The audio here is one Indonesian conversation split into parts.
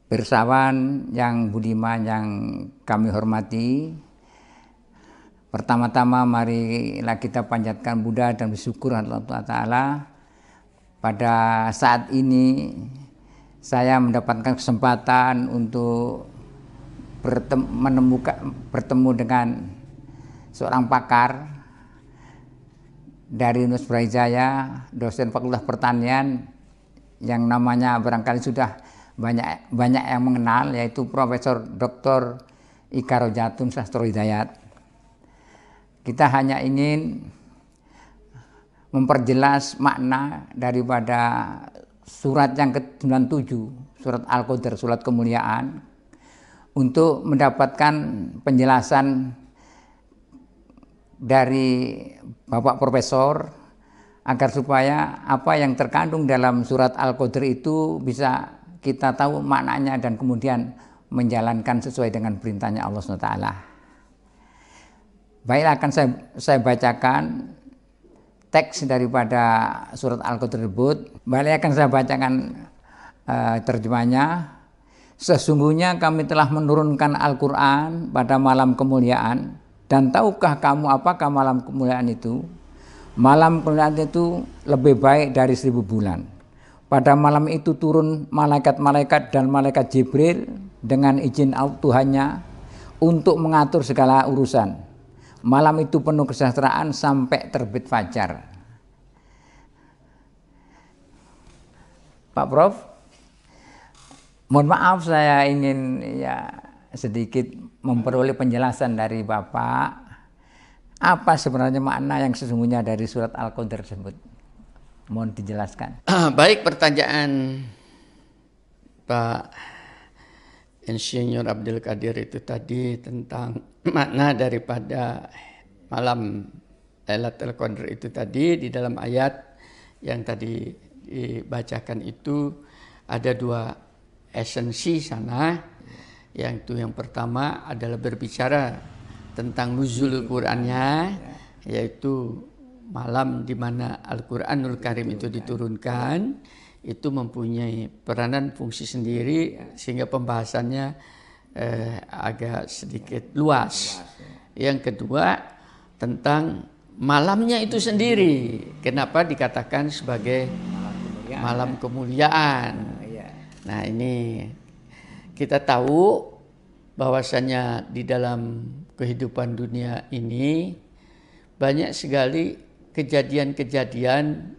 Pirsawan yang budiman yang kami hormati, pertama-tama marilah kita panjatkan Buddha dan bersyukur Allah Ta'ala. Pada saat ini saya mendapatkan kesempatan untuk bertemu dengan seorang pakar dari Universitas Brawijaya, dosen Fakultas Pertanian yang namanya barangkali sudah banyak yang mengenal, yaitu Profesor Dr. Ika Rojatun Sastro Hidayat. Kita hanya ingin memperjelas makna daripada surat yang ke-97, surat Al-Qadr, surat kemuliaan, untuk mendapatkan penjelasan dari Bapak Profesor agar supaya apa yang terkandung dalam surat Al-Qadr itu bisa kita tahu maknanya dan kemudian menjalankan sesuai dengan perintahnya Allah SWT. Baiklah, akan saya bacakan teks daripada surat Al-Qadr tersebut. Baiklah, akan saya bacakan terjemahnya. Sesungguhnya kami telah menurunkan Al-Quran pada malam kemuliaan. Dan tahukah kamu apakah malam kemuliaan itu? Malam kemuliaan itu lebih baik dari 1000 bulan. Pada malam itu turun malaikat-malaikat dan malaikat Jibril dengan izin Tuhannya untuk mengatur segala urusan. Malam itu penuh kesejahteraan sampai terbit fajar. Pak Prof, mohon maaf saya ingin sedikit memperoleh penjelasan dari Bapak. Apa sebenarnya makna yang sesungguhnya dari surat Al-Qadr tersebut? Mohon dijelaskan. Baik, pertanyaan Pak Insinyur Abdul Qadir itu tadi tentang makna daripada malam Lailatul Qadar itu tadi. Di dalam ayat yang tadi dibacakan itu ada dua esensi sana. Yang pertama adalah berbicara tentang nuzul Qur'annya, yaitu malam di mana Al-Quranul Karim itu diturunkan, itu mempunyai peranan fungsi sendiri sehingga pembahasannya agak sedikit luas. Yang kedua tentang malamnya itu sendiri, kenapa dikatakan sebagai malam kemuliaan. Nah, ini kita tahu bahwasanya di dalam kehidupan dunia ini banyak sekali kejadian-kejadian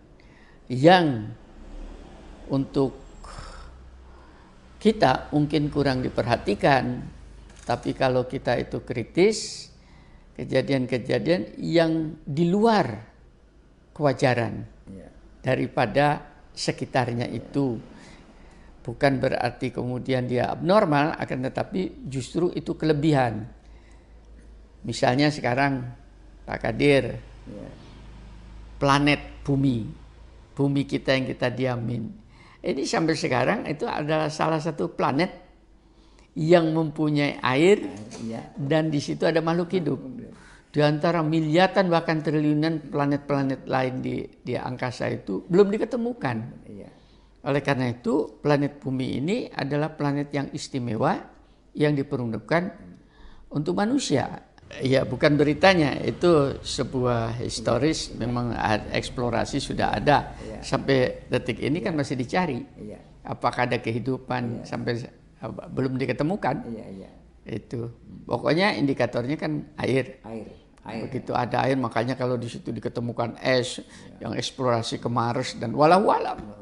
yang untuk kita mungkin kurang diperhatikan, tapi kalau kita itu kritis, kejadian-kejadian yang di luar kewajaran daripada sekitarnya itu. Bukan berarti kemudian dia abnormal, akan tetapi justru itu kelebihan. Misalnya sekarang Pak Kadir, planet bumi kita yang kita diamin, ini sampai sekarang itu adalah salah satu planet yang mempunyai air dan di situ ada makhluk hidup. Di antara miliaran bahkan triliunan planet-planet lain di angkasa itu belum diketemukan. Oleh karena itu planet bumi ini adalah planet yang istimewa yang diperuntukkan untuk manusia. Ya, bukan beritanya, itu sebuah historis, memang eksplorasi sudah ada. Sampai detik ini kan masih dicari. Apakah ada kehidupan sampai belum diketemukan. Itu. Pokoknya indikatornya kan air. Begitu ada air, makanya kalau di situ diketemukan es yang eksplorasi ke Mars dan walau alam.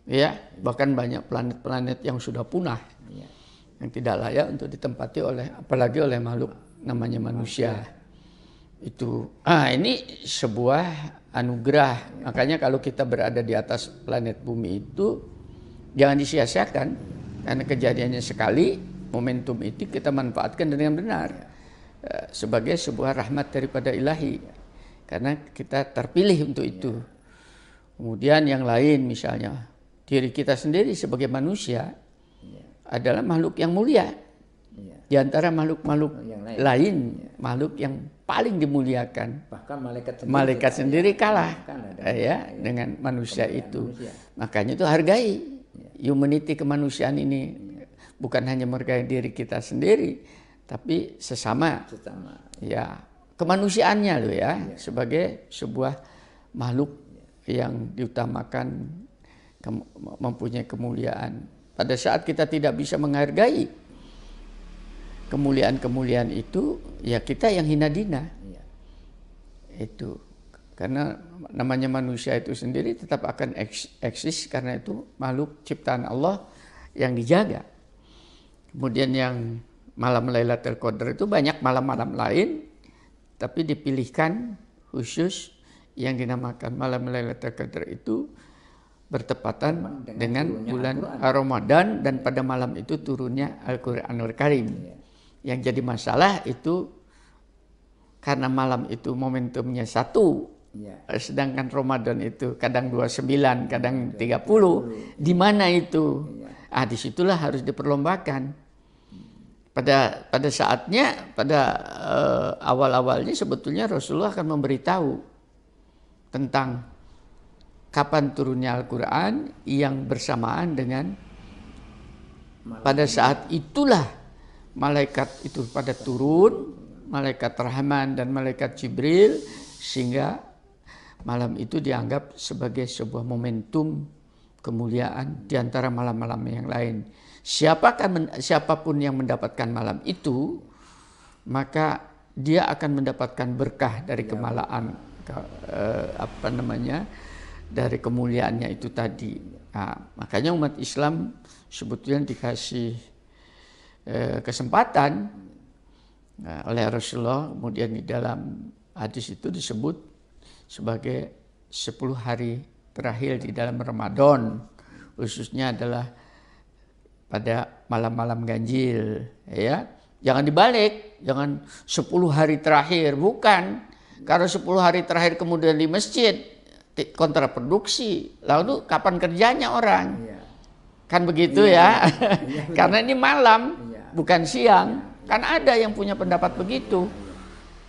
Ya, bahkan banyak planet-planet yang sudah punah. Yang tidak layak untuk ditempati apalagi oleh makhluk namanya manusia. Itu ini sebuah anugerah. Makanya kalau kita berada di atas planet bumi itu jangan disia-siakan, karena kejadiannya sekali, momentum itu kita manfaatkan dengan benar sebagai sebuah rahmat daripada ilahi, karena kita terpilih untuk itu. Kemudian yang lain, misalnya diri kita sendiri sebagai manusia adalah makhluk yang mulia. Di antara makhluk-makhluk lain, makhluk yang paling dimuliakan. Bahkan malaikat sendiri kalah dengan manusia itu. Makanya itu hargai humanity, kemanusiaan ini. bukan hanya menghargai diri kita sendiri, tapi sesama. Ya, kemanusiaannya loh ya, sebagai sebuah makhluk yang diutamakan, mempunyai kemuliaan. Pada saat kita tidak bisa menghargai kemuliaan-kemuliaan itu, ya kita yang hina dina. Itu karena namanya manusia itu sendiri tetap akan eksis karena itu makhluk ciptaan Allah yang dijaga. Kemudian yang malam Lailatul Qadar itu banyak malam-malam lain, tapi dipilihkan khusus yang dinamakan malam Lailatul Qadar itu bertepatan dengan bulan Ramadan, dan pada malam itu turunnya Al-Qur'anul Karim. Yang jadi masalah itu karena malam itu momentumnya satu, sedangkan Ramadan itu kadang 29, kadang 30. Di mana itu? Disitulah harus diperlombakan. Pada saatnya, pada awal-awalnya sebetulnya Rasulullah akan memberitahu tentang kapan turunnya Al-Quran yang bersamaan dengan pada saat itulah malaikat itu pada turun, malaikat Rahman dan malaikat Jibril, sehingga malam itu dianggap sebagai sebuah momentum kemuliaan di antara malam-malam yang lain. Siapapun yang mendapatkan malam itu, maka dia akan mendapatkan berkah dari kemalaan, dari kemuliaannya itu tadi. Nah, makanya umat Islam sebetulnya dikasih kesempatan oleh Rasulullah, kemudian di dalam hadis itu disebut sebagai 10 hari terakhir di dalam Ramadan, khususnya adalah pada malam-malam ganjil, ya. Jangan dibalik, jangan 10 hari terakhir, bukan. Kalau 10 hari terakhir kemudian di masjid, kontraproduksi. Lalu kapan kerjanya orang? Kan begitu ya. Karena ini malam, bukan siang. Kan ada yang punya pendapat begitu.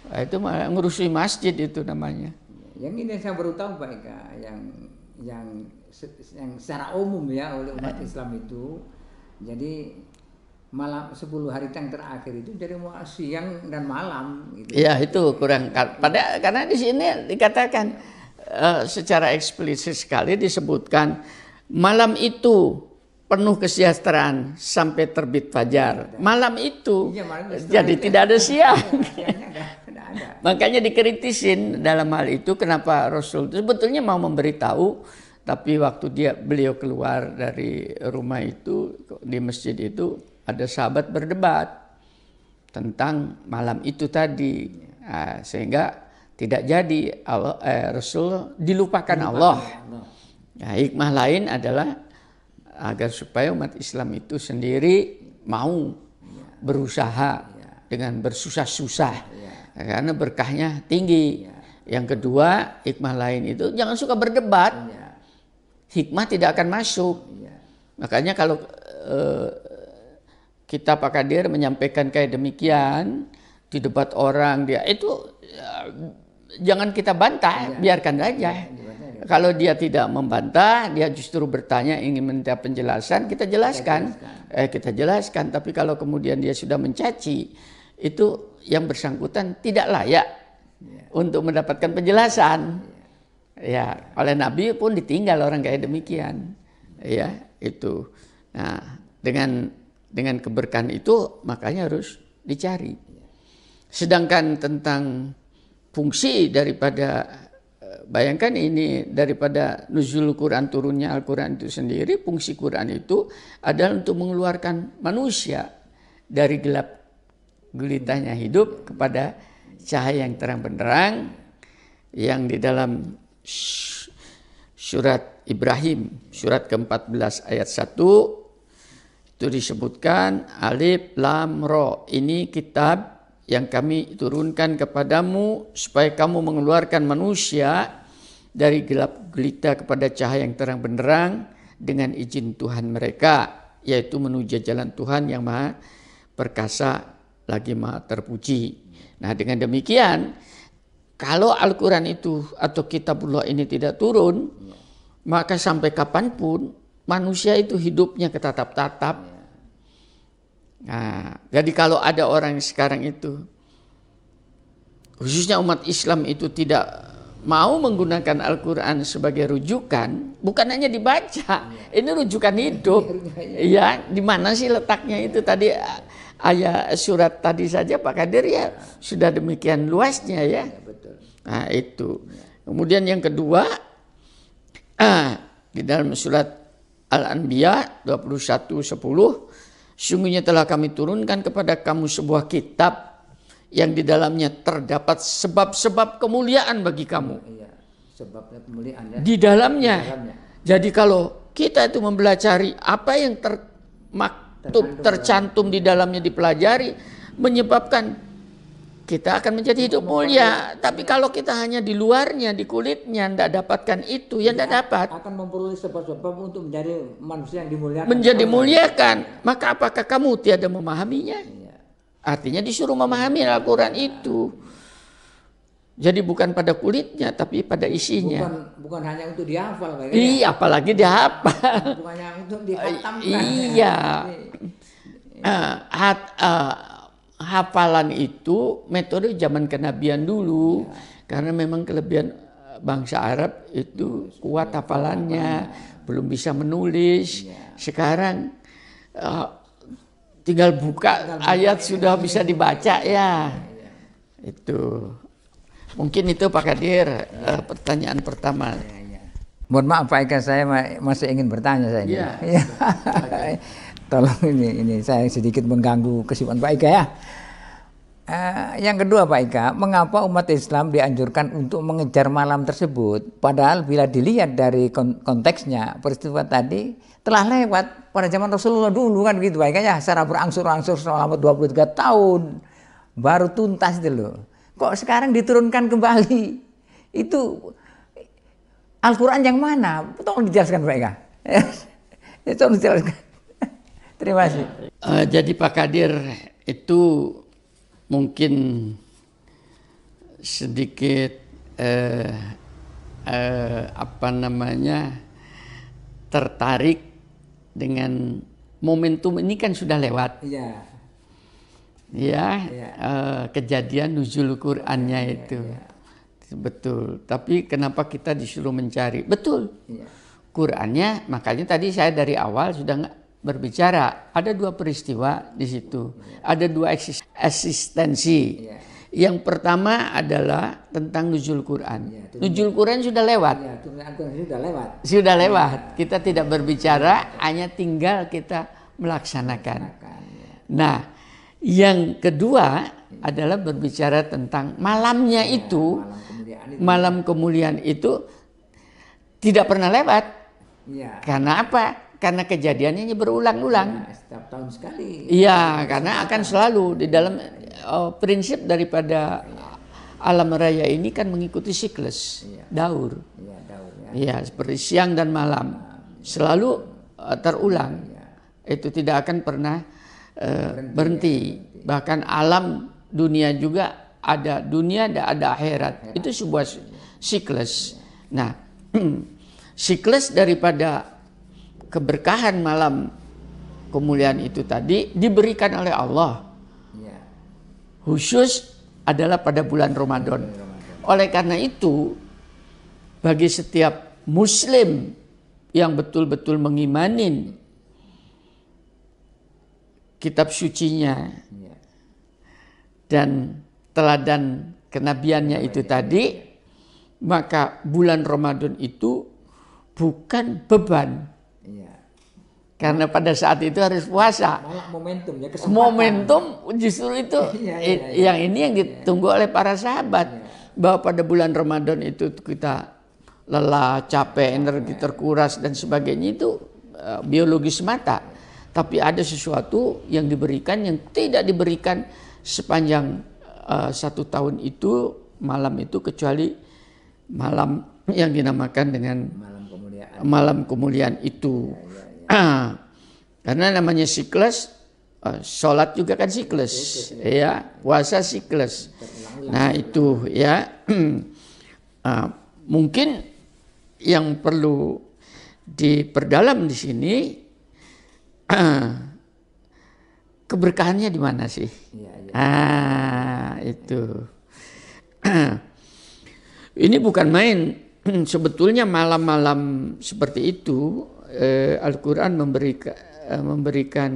Nah, itu ngurusi masjid itu namanya. Yang ini saya baru tahu Pak Eka, yang secara umum ya oleh umat Islam itu, jadi malam 10 hari yang terakhir itu jadi siang dan malam. Gitu. Ya itu kurang. Karena di sini dikatakan secara eksplisit sekali disebutkan malam itu penuh kesejahteraan sampai terbit fajar. Malam itu, jadi tidak ada siang. Makanya dikritisin dalam hal itu, kenapa Rasul itu sebetulnya mau memberitahu, tapi waktu beliau keluar dari rumah itu, di masjid itu, ada sahabat berdebat tentang malam itu tadi. Nah, sehingga tidak jadi Rasul dilupakan Allah. Nah, hikmah lain adalah agar supaya umat Islam itu sendiri mau berusaha dengan bersusah-susah. Karena berkahnya tinggi. Yang kedua, hikmah lain itu jangan suka berdebat. Hikmah tidak akan masuk. Makanya kalau kita Pak Kadir menyampaikan kayak demikian di debat orang, dia itu jangan kita bantah, biarkan aja. Kalau dia tidak membantah, dia justru bertanya, ingin minta penjelasan, kita jelaskan. Kita jelaskan. Tapi kalau kemudian dia sudah mencaci, itu yang bersangkutan tidak layak untuk mendapatkan penjelasan. Ya, oleh Nabi pun ditinggal orang kayak demikian. Ya, itu. Nah, dengan keberkahan itu makanya harus dicari. Sedangkan tentang fungsi daripada, bayangkan ini daripada nuzul Quran, turunnya Al-Quran itu sendiri, fungsi Quran itu adalah untuk mengeluarkan manusia dari gelap gulitanya hidup kepada cahaya yang terang benderang, yang di dalam surat Ibrahim, surat ke-14 ayat 1, itu disebutkan Alif Lam Ra, ini kitab yang kami turunkan kepadamu supaya kamu mengeluarkan manusia dari gelap gulita kepada cahaya yang terang benderang dengan izin Tuhan mereka, yaitu menuju jalan Tuhan yang maha perkasa lagi maha terpuji. Nah, dengan demikian, kalau Al-Quran itu atau kitabullah ini tidak turun, maka sampai kapanpun manusia itu hidupnya ketatap-tatap, Nah, jadi kalau ada orang sekarang itu, khususnya umat Islam itu tidak mau menggunakan Al-Quran sebagai rujukan, bukan hanya dibaca, ini rujukan hidup. Ya, di mana sih letaknya itu tadi ayat surat tadi saja Pak Kadir ya sudah demikian luasnya ya. Nah itu. Kemudian yang kedua, di dalam surat Al-Anbiya 21:10, sungguhnya telah kami turunkan kepada kamu sebuah kitab yang di dalamnya terdapat sebab-sebab kemuliaan bagi kamu. Sebabnya kemuliaan ya. Di dalamnya. Jadi kalau kita itu mempelajari apa yang tercantum di dalamnya dipelajari, menyebabkan kita akan menjadi hidup mulia. Tapi kalau kita hanya di luarnya, di kulitnya, tidak dapatkan itu, ya tidak dapat. Akan memperoleh sebab-sebab untuk menjadi manusia yang dimuliakan. Menjadi muliakan. Maka apakah kamu tiada memahaminya? Artinya disuruh memahami Al-Quran itu. Jadi bukan pada kulitnya, tapi pada isinya. Bukan hanya untuk dihafal. Iya, apalagi dihafal. Bukan hanya untuk dihatamkan. Iya. Hafalan itu metode zaman kenabian dulu. Karena memang kelebihan bangsa Arab itu kuat hafalannya. Belum bisa menulis. Sekarang tinggal buka ayat sudah bisa dibaca ya. Itu. Mungkin itu Pak Kadir pertanyaan pertama. Mohon maaf Pak Eka, saya masih ingin bertanya saya. Ya. Tolong ini saya sedikit mengganggu kesibukan Pak Eka ya. Yang kedua Pak Eka, mengapa umat Islam dianjurkan untuk mengejar malam tersebut? Padahal bila dilihat dari konteksnya, peristiwa tadi telah lewat pada zaman Rasulullah dulu kan gitu Pak Eka ya, secara berangsur-angsur selama 23 tahun baru tuntas itu loh. Kok sekarang diturunkan kembali? Itu Al-Quran yang mana? Tolong dijelaskan Pak Eka. Tolong dijelaskan. Terima kasih. Jadi Pak Kadir itu mungkin sedikit tertarik dengan momentum ini kan sudah lewat. Iya. Ya, kejadian nuzul Qur'annya itu. Betul. Tapi kenapa kita disuruh mencari? Betul. Qur'annya, makanya tadi saya dari awal sudah berbicara. Ada dua peristiwa di situ. Ada dua eksistensi. Yang pertama adalah tentang nuzul Quran. Nuzul Quran sudah lewat. Sudah lewat. Kita tidak berbicara, hanya tinggal kita melaksanakan. Nah, yang kedua adalah berbicara tentang malamnya itu. Malam kemuliaan itu tidak pernah lewat. Karena apa? Karena kejadiannya berulang-ulang. Setiap tahun sekali. Iya, karena akan selalu di dalam prinsip daripada alam raya ini kan mengikuti siklus daur. Iya, seperti siang dan malam selalu terulang. Itu tidak akan pernah berhenti. Bahkan alam dunia juga ada dunia, ada akhirat. Itu sebuah siklus. Nah, siklus daripada keberkahan malam kemuliaan itu tadi diberikan oleh Allah. Khusus adalah pada bulan Ramadan. Oleh karena itu, bagi setiap muslim yang betul-betul mengimanin kitab sucinya dan teladan kenabiannya itu tadi, maka bulan Ramadan itu bukan beban. Karena pada saat itu harus puasa. Momentum ya, momentum justru itu yang ini yang ditunggu oleh para sahabat. Bahwa pada bulan Ramadan itu kita lelah, capek, energi terkuras dan sebagainya itu biologis semata. Tapi ada sesuatu yang diberikan yang tidak diberikan sepanjang 1 tahun itu, malam itu, kecuali malam yang dinamakan dengan malam kemuliaan itu. Karena namanya siklus, sholat juga kan siklus, ya, puasa siklus. Nah itu ya, mungkin yang perlu diperdalam di sini keberkahannya di mana sih? Itu. Ini bukan main. Sebetulnya malam-malam seperti itu Al-Quran memberikan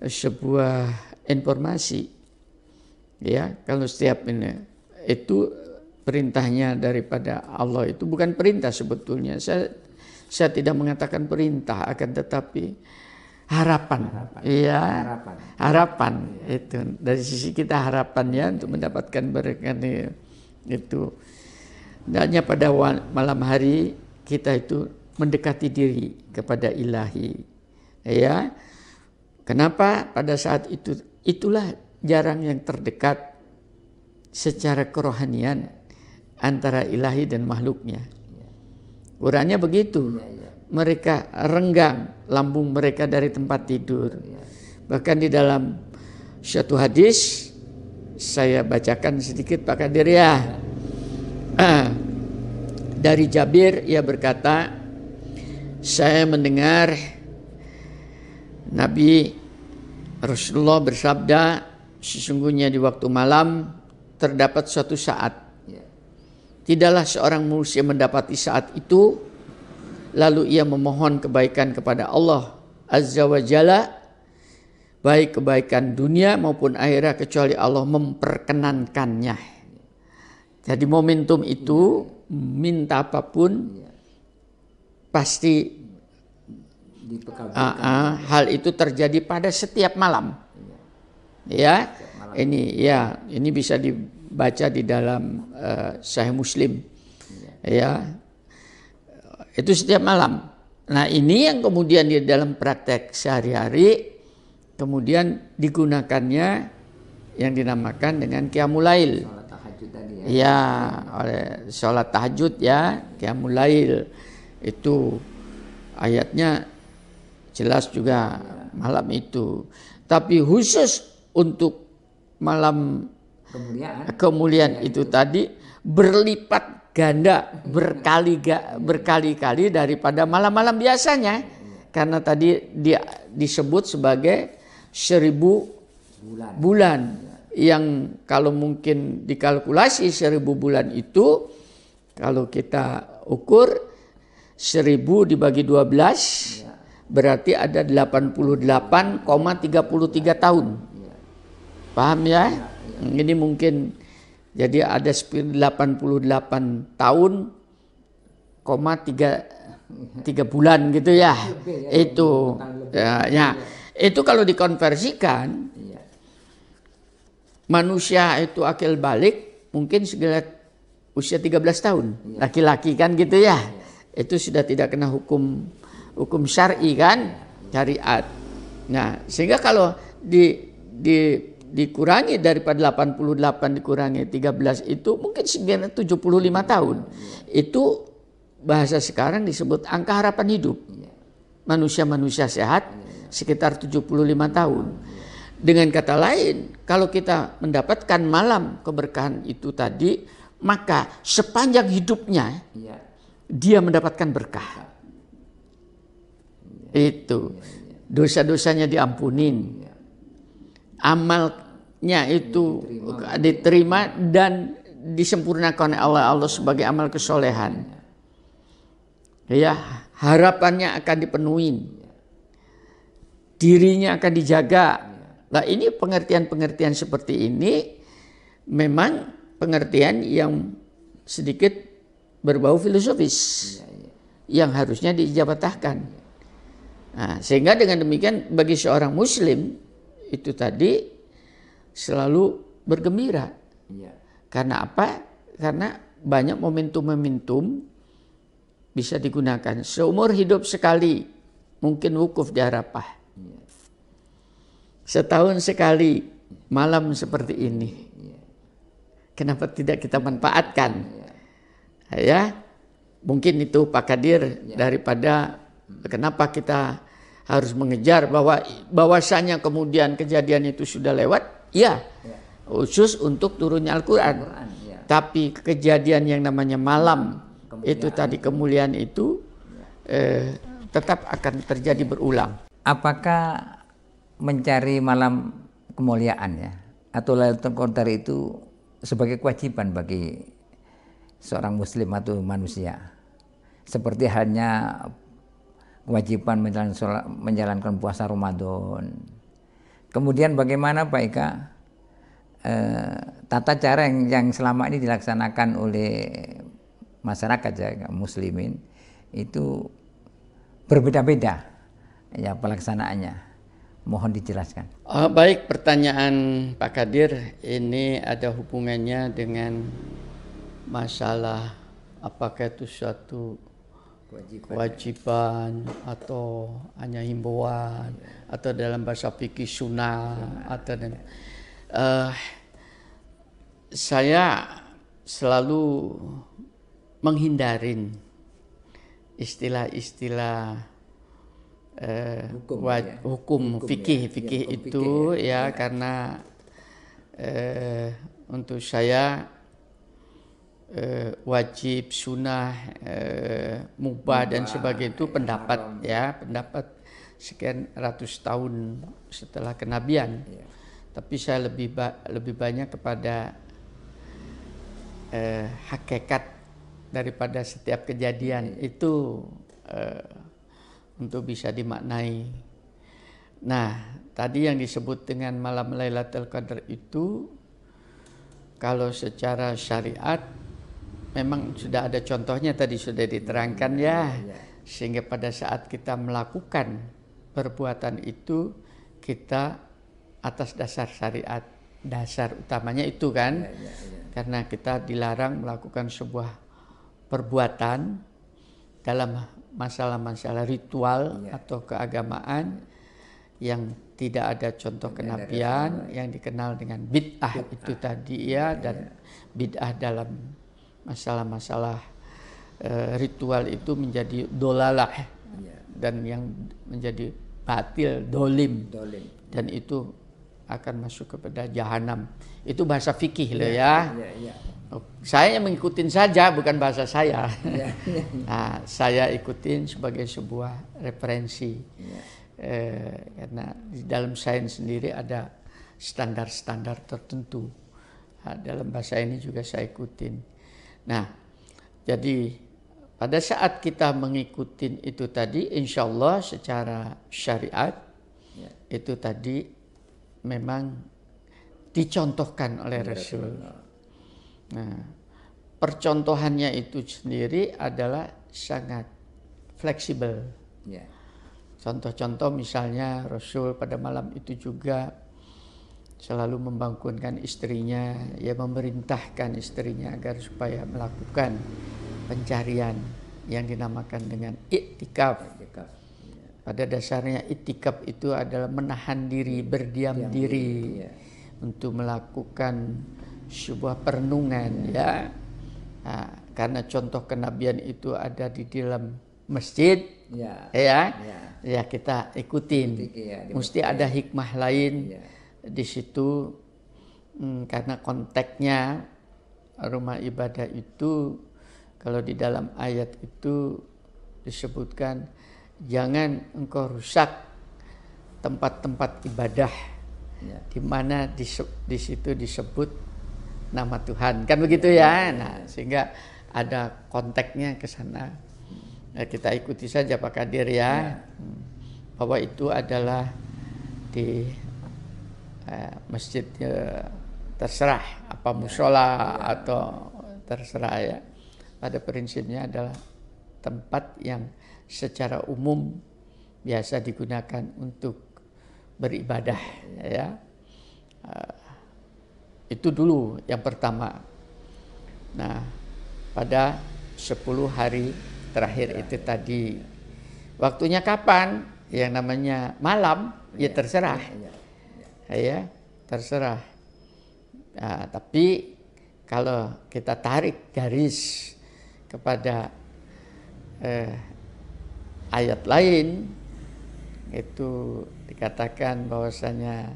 sebuah informasi. Ya, kalau setiap ini itu perintahnya daripada Allah, itu bukan perintah sebetulnya. Saya tidak mengatakan perintah, akan tetapi harapan. Iya, harapan itu dari sisi kita, harapannya untuk mendapatkan berkat itu. Hanya pada malam hari kita itu mendekati diri kepada ilahi. Ya, kenapa pada saat itu? Itulah jarang yang terdekat secara kerohanian antara ilahi dan makhluknya. Qurannya begitu. Mereka renggang lambung mereka dari tempat tidur. Bahkan di dalam suatu hadis, saya bacakan sedikit Pak Kadir ya. Dari Jabir, ia berkata, saya mendengar Nabi Rasulullah bersabda, sesungguhnya di waktu malam terdapat suatu saat, tidaklah seorang manusia mendapati saat itu, lalu ia memohon kebaikan kepada Allah Azza wa Jalla, baik kebaikan dunia maupun akhirat, kecuali Allah memperkenankannya. Jadi momentum itu, minta apapun pasti hal itu terjadi pada setiap malam. Ya, ini bisa dibaca di dalam Sahih Muslim. Ya, itu setiap malam. Nah, ini yang kemudian di dalam praktek sehari-hari kemudian digunakannya yang dinamakan dengan Qiyamul Lail. Ya, oleh sholat tahajud ya, Qiyamul Lail itu ayatnya jelas juga malam itu. Tapi khusus untuk malam kemuliaan itu tadi berlipat ganda, berkali-kali daripada malam-malam biasanya. Karena tadi dia disebut sebagai 1000 bulan. Yang kalau mungkin dikalkulasi 1000 bulan itu, kalau kita ukur 1000 dibagi 12 berarti ada 88,33 tahun. Paham ya? Ini mungkin jadi ada 88 tahun, 3 bulan gitu ya. Itu ya, itu kalau dikonversikan, manusia itu akil balik mungkin sekitar usia 13 tahun. Laki-laki kan gitu ya. Itu sudah tidak kena hukum syar'i kan, syariat. Nah, sehingga kalau dikurangi daripada 88 dikurangi 13 itu mungkin sekitar 75 tahun. Itu bahasa sekarang disebut angka harapan hidup. Manusia sehat sekitar 75 tahun. Dengan kata lain, kalau kita mendapatkan malam keberkahan itu tadi, maka sepanjang hidupnya dia mendapatkan berkah. Itu dosa-dosanya diampunin, amalnya itu diterima dan disempurnakan oleh Allah sebagai amal kesolehan. Ya, harapannya akan dipenuhi, dirinya akan dijaga. Nah, ini pengertian-pengertian seperti ini memang pengertian yang sedikit berbau filosofis yang harusnya dijabatahkan. Nah, sehingga dengan demikian bagi seorang muslim itu tadi selalu bergembira. Karena apa? Karena banyak momentum-momentum bisa digunakan. Seumur hidup sekali mungkin wukuf di Arafah. Setahun sekali malam seperti ini. Kenapa tidak kita manfaatkan? Ya, mungkin itu Pak Kadir daripada kenapa kita harus mengejar bahwasanya kemudian kejadian itu sudah lewat. Ya, khusus untuk turunnya Al-Quran. Tapi kejadian yang namanya malam itu tadi, kemuliaan itu tetap akan terjadi berulang. Apakah mencari malam kemuliaan ya, atau Lailatul Qadar itu sebagai kewajiban bagi seorang muslim atau manusia. Seperti halnya kewajiban menjalankan puasa Ramadan. Kemudian bagaimana Pak Ika tata cara yang selama ini dilaksanakan oleh masyarakat ya muslimin itu berbeda-beda ya pelaksanaannya. Mohon dijelaskan. Baik, pertanyaan Pak Kadir ini ada hubungannya dengan masalah apakah itu suatu kewajiban atau hanya himbauan atau dalam bahasa fikih sunnah atau saya selalu menghindarin istilah-istilah hukum fikih itu ya karena untuk saya wajib, sunnah, mubah dan sebagainya itu pendapat sekian ratus tahun setelah kenabian. Tapi saya lebih banyak kepada hakikat daripada setiap kejadian itu untuk bisa dimaknai. Nah, tadi yang disebut dengan malam Lailatul Qadar itu kalau secara syariat memang sudah ada contohnya, tadi sudah diterangkan ya. Sehingga pada saat kita melakukan perbuatan itu kita atas dasar syariat, dasar utamanya itu kan. Karena kita dilarang melakukan sebuah perbuatan dalam masalah-masalah ritual atau keagamaan yang tidak ada contoh kenabian yang dikenal dengan bid'ah itu tadi ya, dan bid'ah dalam masalah-masalah ritual itu menjadi dolalah dan yang menjadi batil dolim dan itu akan masuk kepada jahanam. Itu bahasa fikih loh ya. Saya mengikutin saja, bukan bahasa saya. Nah, saya ikutin sebagai sebuah referensi. Karena di dalam sains sendiri ada standar-standar tertentu. Nah, dalam bahasa ini juga saya ikutin. Nah, jadi pada saat kita mengikuti itu tadi, insya Allah secara syariat itu tadi memang dicontohkan oleh Rasul. Nah, percontohannya itu sendiri adalah sangat fleksibel. Contoh-contoh misalnya Rasul pada malam itu juga selalu membangunkan istrinya, ya memerintahkan istrinya agar supaya melakukan pencarian yang dinamakan dengan iktikaf. Pada dasarnya iktikaf itu adalah menahan diri, berdiam diri untuk melakukan sebuah perenungan ya. Nah, karena contoh kenabian itu ada di dalam masjid ya kita ikutin. Mesti ada hikmah lain di situ karena konteksnya rumah ibadah itu kalau di dalam ayat itu disebutkan jangan engkau rusak tempat-tempat ibadah di mana di situ disebut nama Tuhan, kan begitu ya. Nah, sehingga ada konteksnya ke sana. Nah, kita ikuti saja Pak Kadir ya. Bahwa itu adalah di masjid terserah apa musola atau terserah ya. Pada prinsipnya adalah tempat yang secara umum biasa digunakan untuk beribadah ya. Itu dulu yang pertama. Nah, pada 10 hari terakhir itu tadi. Waktunya kapan? Yang namanya malam, ya terserah. Ya, terserah. Nah, tapi kalau kita tarik garis kepada ayat lain, itu dikatakan bahwasanya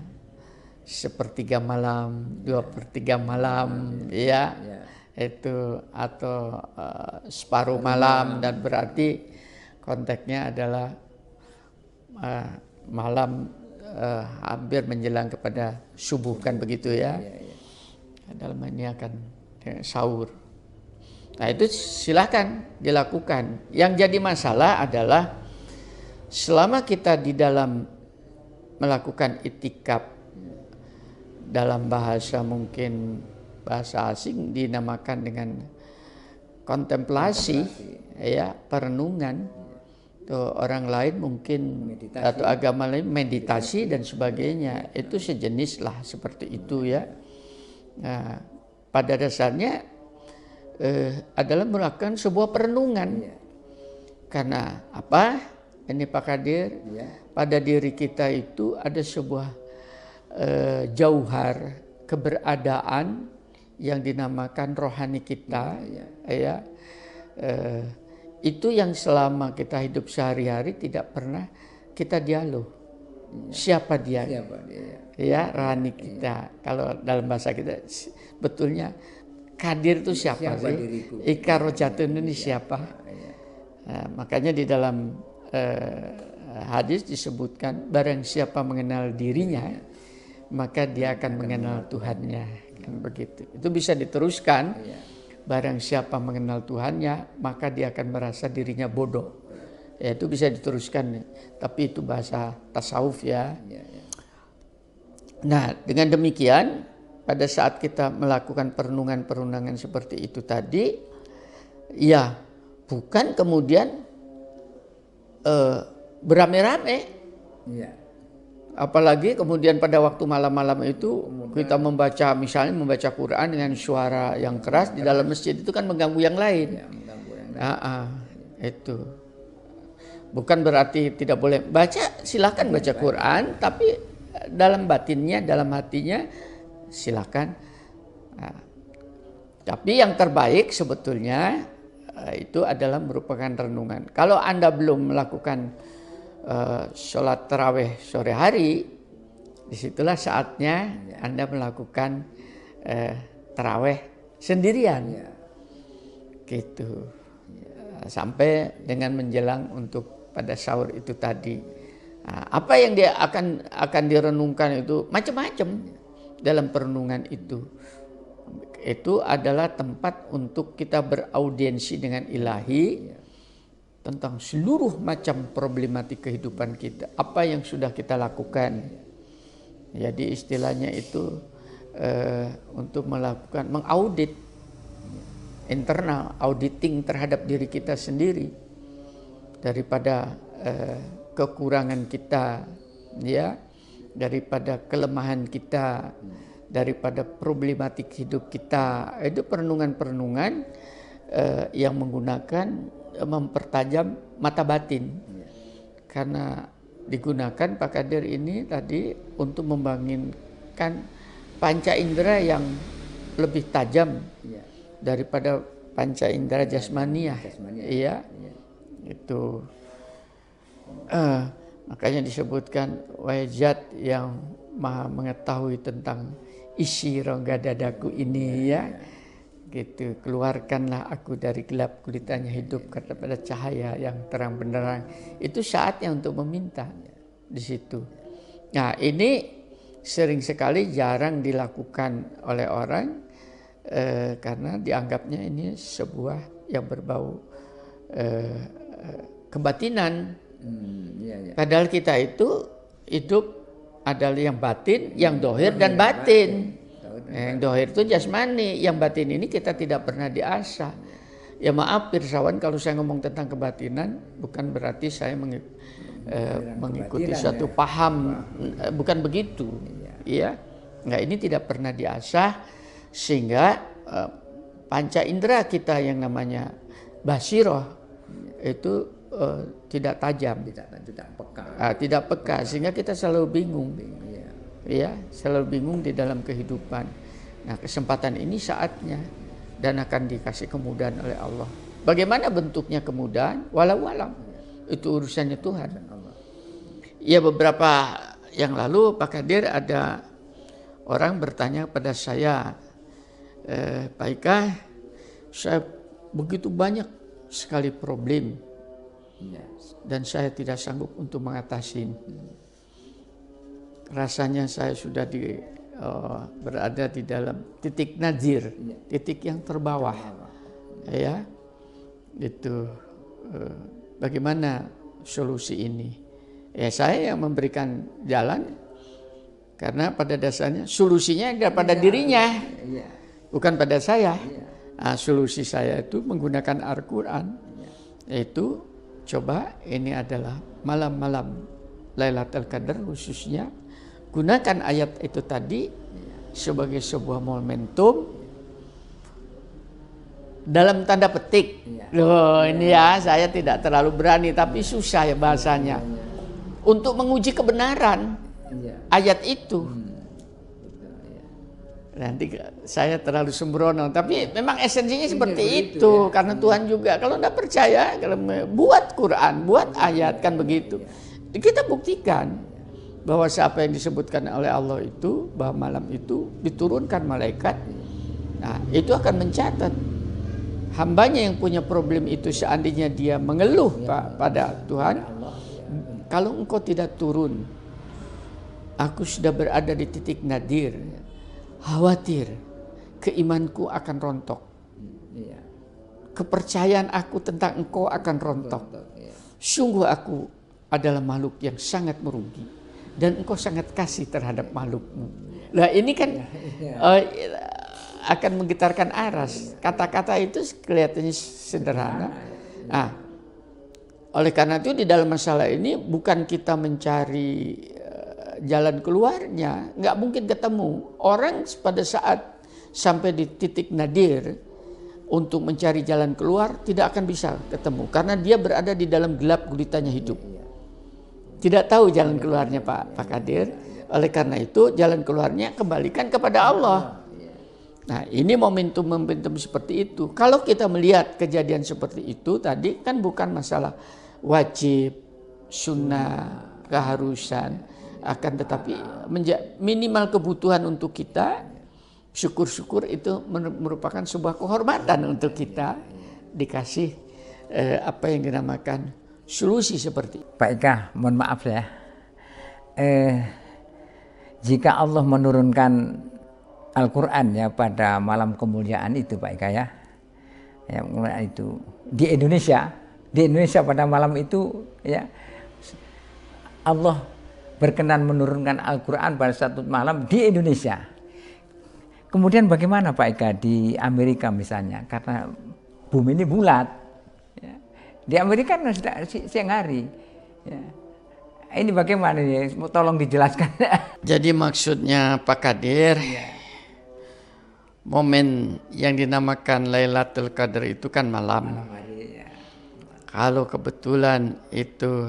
1/3 malam, 2/3 malam, itu atau separuh malam, dan berarti konteksnya adalah malam hampir menjelang kepada subuh kan begitu ya. Dalam ini akan sahur. Nah itu silahkan dilakukan. Yang jadi masalah adalah selama kita di dalam melakukan itikaf, dalam bahasa mungkin bahasa asing dinamakan dengan kontemplasi, ya, perenungan. Tuh, orang lain mungkin meditasi, atau agama lain meditasi dan sebagainya, itu sejenis lah seperti itu ya. Nah, pada dasarnya adalah melakukan sebuah perenungan. Karena apa? Ini Pak Kadir, pada diri kita itu ada sebuah jauhar keberadaan yang dinamakan rohani kita, ya. Itu yang selama kita hidup sehari-hari tidak pernah kita dialog. Siapa dia? Ya, rohani kita. Kalau dalam bahasa kita betulnya Kadir itu siapa sih? Ika Rojatun ini siapa? Nah, makanya di dalam hadis disebutkan barang siapa mengenal dirinya maka dia akan mengenal Tuhannya, kan begitu. Itu bisa diteruskan. Barang siapa mengenal Tuhannya, maka dia akan merasa dirinya bodoh. Ya, itu bisa diteruskan, tapi itu bahasa tasawuf ya. Nah, dengan demikian, pada saat kita melakukan perenungan-perenungan seperti itu tadi, ya bukan kemudian beramai-ramai. Apalagi kemudian pada waktu malam-malam itu kita membaca, misalnya membaca Quran dengan suara yang keras di dalam masjid, itu kan mengganggu yang lain. Itu bukan berarti tidak boleh baca, silakan baca Quran, tapi dalam batinnya, dalam hatinya silakan. Tapi yang terbaik sebetulnya itu adalah merupakan renungan. Kalau Anda belum melakukan sholat tarawih sore hari, disitulah saatnya Anda melakukan tarawih sendirian, gitu, sampai dengan menjelang untuk pada sahur itu tadi. Nah, apa yang dia akan direnungkan itu macam-macam dalam perenungan itu. Itu adalah tempat untuk kita beraudiensi dengan ilahi tentang seluruh macam problematik kehidupan kita, apa yang sudah kita lakukan. Jadi istilahnya itu untuk melakukan mengaudit internal, auditing terhadap diri kita sendiri, daripada kekurangan kita, ya, daripada kelemahan kita, daripada problematik hidup kita. Itu perenungan-perenungan yang menggunakan mempertajam mata batin, karena digunakan Pak Kadir ini tadi untuk membangunkan panca indera yang lebih tajam daripada panca indera jasmaniah. Iya, itu makanya disebutkan wajat yang maha mengetahui tentang isi rongga dadaku ini, ya. Gitu, keluarkanlah aku dari gelap gulitanya hidup kepada cahaya yang terang benderang. Itu saatnya untuk meminta di situ. Nah, ini sering sekali jarang dilakukan oleh orang karena dianggapnya ini sebuah yang berbau kebatinan. Padahal kita itu hidup adalah yang batin, yang dohir dan batin. Yang dohir itu jasmani, yang batin ini kita tidak pernah diasah. Ya maaf pirsawan kalau saya ngomong tentang kebatinan, bukan berarti saya mengikuti suatu paham, bukan begitu. Ya, nggak, ini tidak pernah diasah sehingga panca indera kita yang namanya basiroh itu tidak tajam, tidak peka, sehingga kita selalu bingung. Ya, selalu bingung di dalam kehidupan. Nah, kesempatan ini saatnya dan akan dikasih kemudahan oleh Allah. Bagaimana bentuknya kemudahan? Walau alam. Itu urusannya Tuhan. Ya, beberapa yang lalu Pak Kadir ada orang bertanya pada saya, Pak Ika, saya begitu banyak sekali problem dan saya tidak sanggup untuk mengatasi. rasanya saya sudah berada di dalam titik nadir, titik yang terbawah. Ya, itu bagaimana solusi ini? Ya saya yang memberikan jalan, karena pada dasarnya solusinya ada pada dirinya, bukan pada saya. Nah, solusi saya itu menggunakan Al-Quran, yaitu coba ini adalah malam-malam Lailatul Qadar khususnya, gunakan ayat itu tadi sebagai sebuah momentum dalam tanda petik. Loh, ini ya saya tidak terlalu berani tapi susah ya bahasanya. Untuk menguji kebenaran ayat itu. Nanti saya terlalu sembrono, tapi memang esensinya seperti itu karena Tuhan juga kalau tidak percaya, kalau buat Quran, buat ayat kan begitu. Kita buktikan bahwa siapa yang disebutkan oleh Allah itu, bahwa malam itu diturunkan malaikat, nah itu akan mencatat hambanya yang punya problem itu. Seandainya dia mengeluh pada Tuhan, kalau engkau tidak turun, aku sudah berada di titik nadir, khawatir keimanku akan rontok, kepercayaan aku tentang engkau akan rontok, sungguh aku adalah makhluk yang sangat merugi dan engkau sangat kasih terhadap makhlukmu. Nah ini kan akan menggetarkan aras. Kata-kata itu kelihatannya sederhana. Nah, oleh karena itu di dalam masalah ini bukan kita mencari jalan keluarnya, nggak mungkin ketemu. Orang pada saat sampai di titik nadir untuk mencari jalan keluar tidak akan bisa ketemu karena dia berada di dalam gelap gulitanya hidup. Tidak tahu jalan keluarnya Pak Kadir. Oleh karena itu jalan keluarnya kembalikan kepada Allah. Nah ini momentum-momentum seperti itu. Kalau kita melihat kejadian seperti itu tadi kan bukan masalah wajib, sunnah, keharusan. Akan tetapi minimal kebutuhan untuk kita, syukur-syukur itu merupakan sebuah kehormatan untuk kita dikasih apa yang dinamakan solusi seperti itu. Pak Ika, mohon maaf ya. Jika Allah menurunkan Al-Quran ya pada malam kemuliaan itu Pak Ika ya, itu di Indonesia pada malam itu ya, Allah berkenan menurunkan Al-Quran pada satu malam di Indonesia. Kemudian bagaimana Pak Ika di Amerika misalnya, karena bumi ini bulat. Di Amerika kan sudah siang hari. Ya. Ini bagaimana nih? Tolong dijelaskan. Jadi maksudnya Pak Kadir, momen yang dinamakan Lailatul Qadar itu kan malam. Kalau kebetulan itu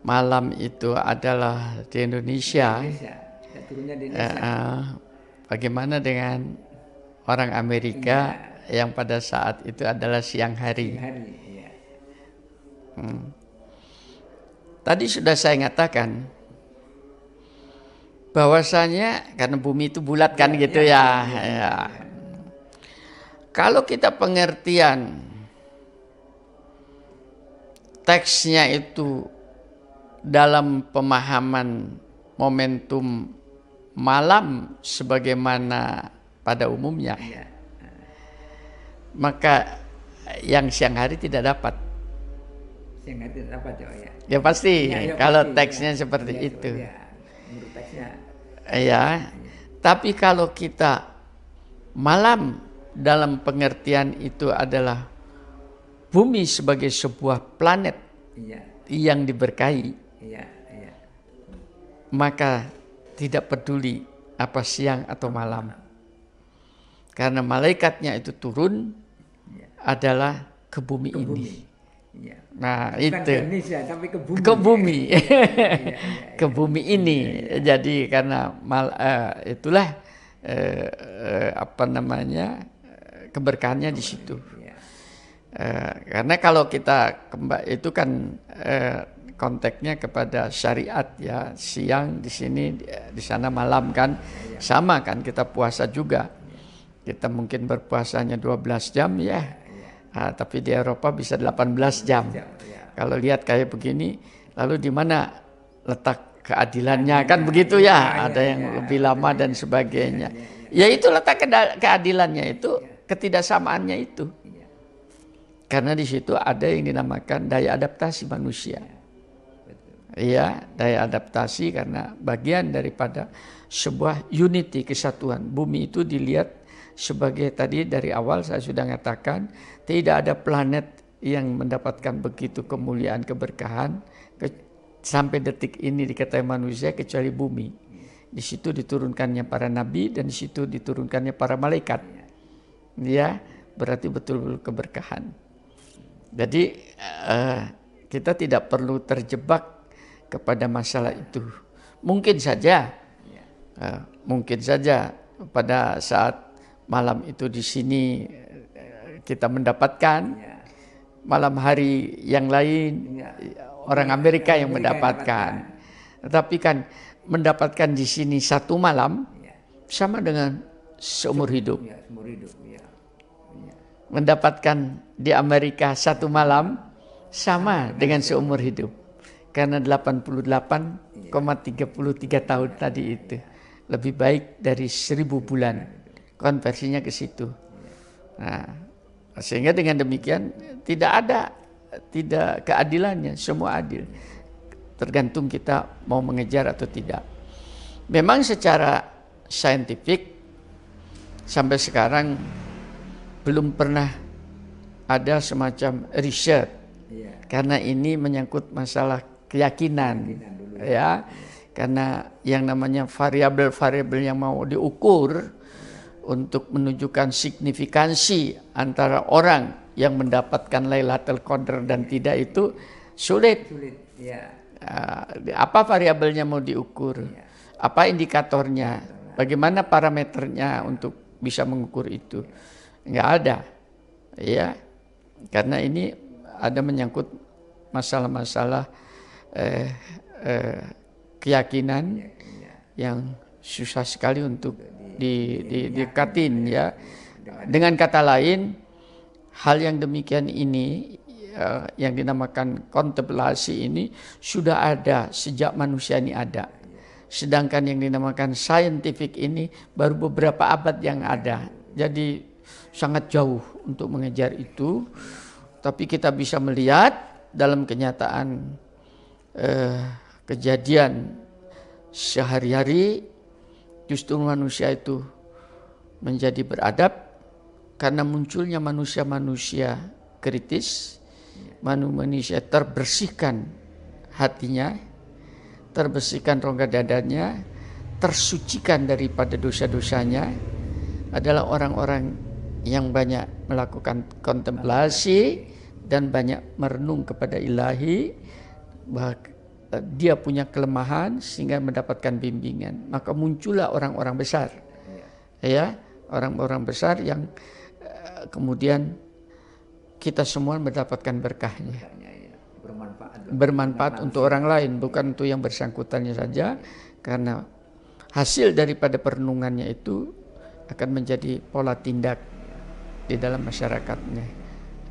malam itu adalah di Indonesia, bagaimana dengan orang Amerika yang pada saat itu adalah siang hari? Tadi sudah saya nyatakan bahwasanya karena bumi itu bulat kan gitu ya. Kalau kita pengertian teksnya itu dalam pemahaman momentum malam sebagaimana pada umumnya, maka yang siang hari tidak dapat. Ya pasti kalau teksnya seperti itu. Ya, tapi kalau kita malam dalam pengertian itu adalah bumi sebagai sebuah planet yang diberkahi, maka tidak peduli apa siang atau malam, karena malaikatnya itu turun adalah ke bumi ini. Nah bukan itu Indonesia, tapi ke bumi ke bumi ini. Jadi karena itulah apa namanya keberkahannya di situ. Karena kalau kita itu kan konteksnya kepada syariat ya, siang di sini di sana malam kan, sama kan kita puasa juga. Kita mungkin berpuasanya 12 jam ya. Tapi di Eropa bisa 18 jam. Kalau lihat kayak begini, lalu di mana letak keadilannya kan begitu ya, ada yang lebih lama dan sebagainya. Ya itu letak keadilannya itu, ketidaksamaannya itu. Karena di situ ada yang dinamakan daya adaptasi manusia. Iya, daya adaptasi karena bagian daripada sebuah unity, kesatuan. Bumi itu dilihat sebagai, tadi dari awal saya sudah mengatakan, tidak ada planet yang mendapatkan begitu kemuliaan, keberkahan sampai detik ini dikatakan manusia kecuali bumi. Di situ diturunkannya para nabi dan di situ diturunkannya para malaikat. Ya, berarti betul-betul keberkahan. Jadi kita tidak perlu terjebak kepada masalah itu. Mungkin saja pada saat malam itu di sini kita mendapatkan, malam hari yang lain orang Amerika yang mendapatkan. Tetapi kan mendapatkan di sini satu malam sama dengan seumur hidup. Mendapatkan di Amerika satu malam sama dengan seumur hidup. Karena 88,33 tahun tadi itu lebih baik dari 1000 bulan. Konversinya ke situ. Nah, sehingga dengan demikian tidak keadilannya, semua adil. Tergantung kita mau mengejar atau tidak. Memang secara saintifik sampai sekarang belum pernah ada semacam riset. Karena ini menyangkut masalah keyakinan, ya, karena yang namanya variabel-variabel yang mau diukur untuk menunjukkan signifikansi antara orang yang mendapatkan Lailatul Qadar dan tidak itu sulit. Apa variabelnya mau diukur? Apa indikatornya? Bagaimana parameternya untuk bisa mengukur itu? Nggak ada, ya, karena ini ada menyangkut masalah-masalah keyakinan yang susah sekali untuk didekatin, ya. Dengan kata lain, hal yang demikian ini yang dinamakan kontemplasi ini sudah ada sejak manusia ini ada. Sedangkan yang dinamakan scientific ini baru beberapa abad yang ada. Jadi sangat jauh untuk mengejar itu. Tapi kita bisa melihat dalam kenyataan kejadian sehari-hari justru manusia itu menjadi beradab karena munculnya manusia-manusia kritis, manusia terbersihkan hatinya, terbersihkan rongga dadanya, tersucikan daripada dosa-dosanya, adalah orang-orang yang banyak melakukan kontemplasi dan banyak merenung kepada ilahi, bahwa dia punya kelemahan sehingga mendapatkan bimbingan. Maka muncullah orang-orang besar, ya, orang-orang besar yang kemudian kita semua mendapatkan berkahnya, bermanfaat untuk orang lain, bukan untuk yang bersangkutannya saja, karena hasil daripada perenungannya itu akan menjadi pola tindak di dalam masyarakatnya.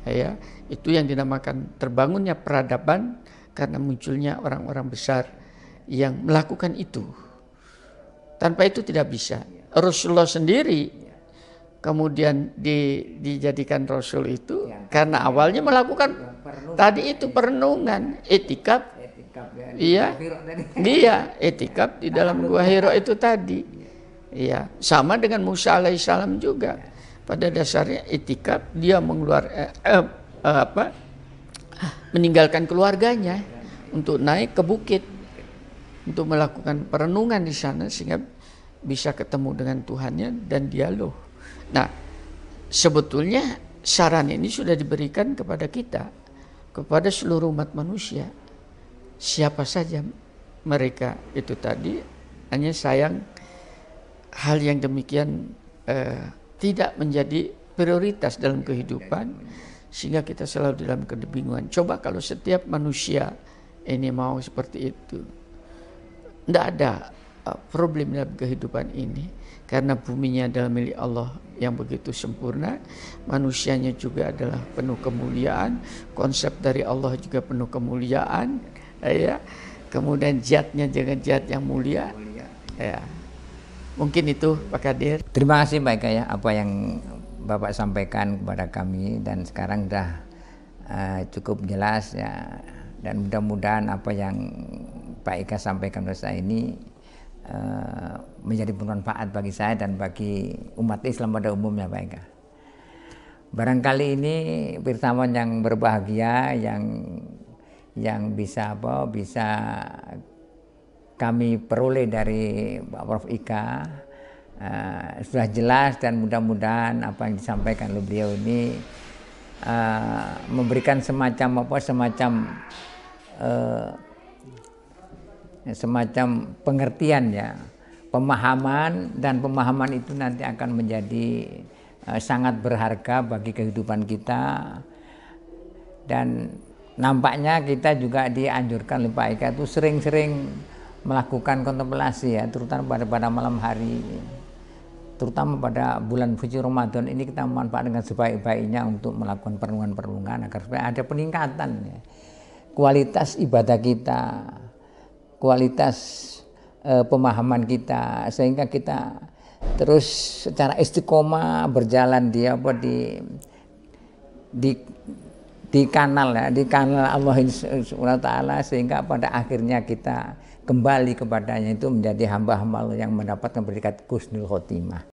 Ya, itu yang dinamakan terbangunnya peradaban karena munculnya orang-orang besar yang melakukan itu. Tanpa itu tidak bisa. Rasulullah sendiri kemudian dijadikan Rasul itu karena awalnya melakukan tadi itu perenungan, etikaf. Iya, etikaf di dalam Gua Hira itu tadi. Iya, sama dengan Musa alaihissalam juga. Pada dasarnya etikaf, dia meninggalkan keluarganya untuk naik ke bukit untuk melakukan perenungan di sana sehingga bisa ketemu dengan Tuhannya dan dialog. Nah, sebetulnya saran ini sudah diberikan kepada kita, kepada seluruh umat manusia. Siapa saja mereka itu tadi, hanya sayang hal yang demikian tidak menjadi prioritas dalam kehidupan sehingga kita selalu dalam kebingungan. Coba kalau setiap manusia ini mau seperti itu, tidak ada problem dalam kehidupan ini karena buminya adalah milik Allah yang begitu sempurna, manusianya juga adalah penuh kemuliaan, konsep dari Allah juga penuh kemuliaan, ya. kemudian jihadnya jangan jihad yang mulia. Ya. Mungkin itu Pak Kadir. Terima kasih Pak Ika ya, apa yang Bapak sampaikan kepada kami, dan sekarang sudah cukup jelas ya, dan mudah-mudahan apa yang Pak Ika sampaikan kepada saya ini menjadi bermanfaat bagi saya dan bagi umat Islam pada umumnya Pak Ika. Barangkali ini pertemuan yang berbahagia yang bisa kami peroleh dari Pak Prof Ika sudah jelas, dan mudah-mudahan apa yang disampaikan oleh beliau ini memberikan semacam pengertian ya, pemahaman, dan pemahaman itu nanti akan menjadi sangat berharga bagi kehidupan kita. Dan nampaknya kita juga dianjurkan oleh Pak Ika itu sering-sering melakukan kontemplasi ya, terutama pada malam hari, terutama pada bulan suci Ramadan ini kita memanfaatkan dengan sebaik-baiknya untuk melakukan perenungan-perenungan agar supaya ada peningkatan ya, kualitas ibadah kita, kualitas pemahaman kita, sehingga kita terus secara istiqomah berjalan di kanal Allah Subhanahu wa taala, sehingga pada akhirnya kita kembali kepadanya itu menjadi hamba-hamba yang mendapatkan predikat husnul khotimah.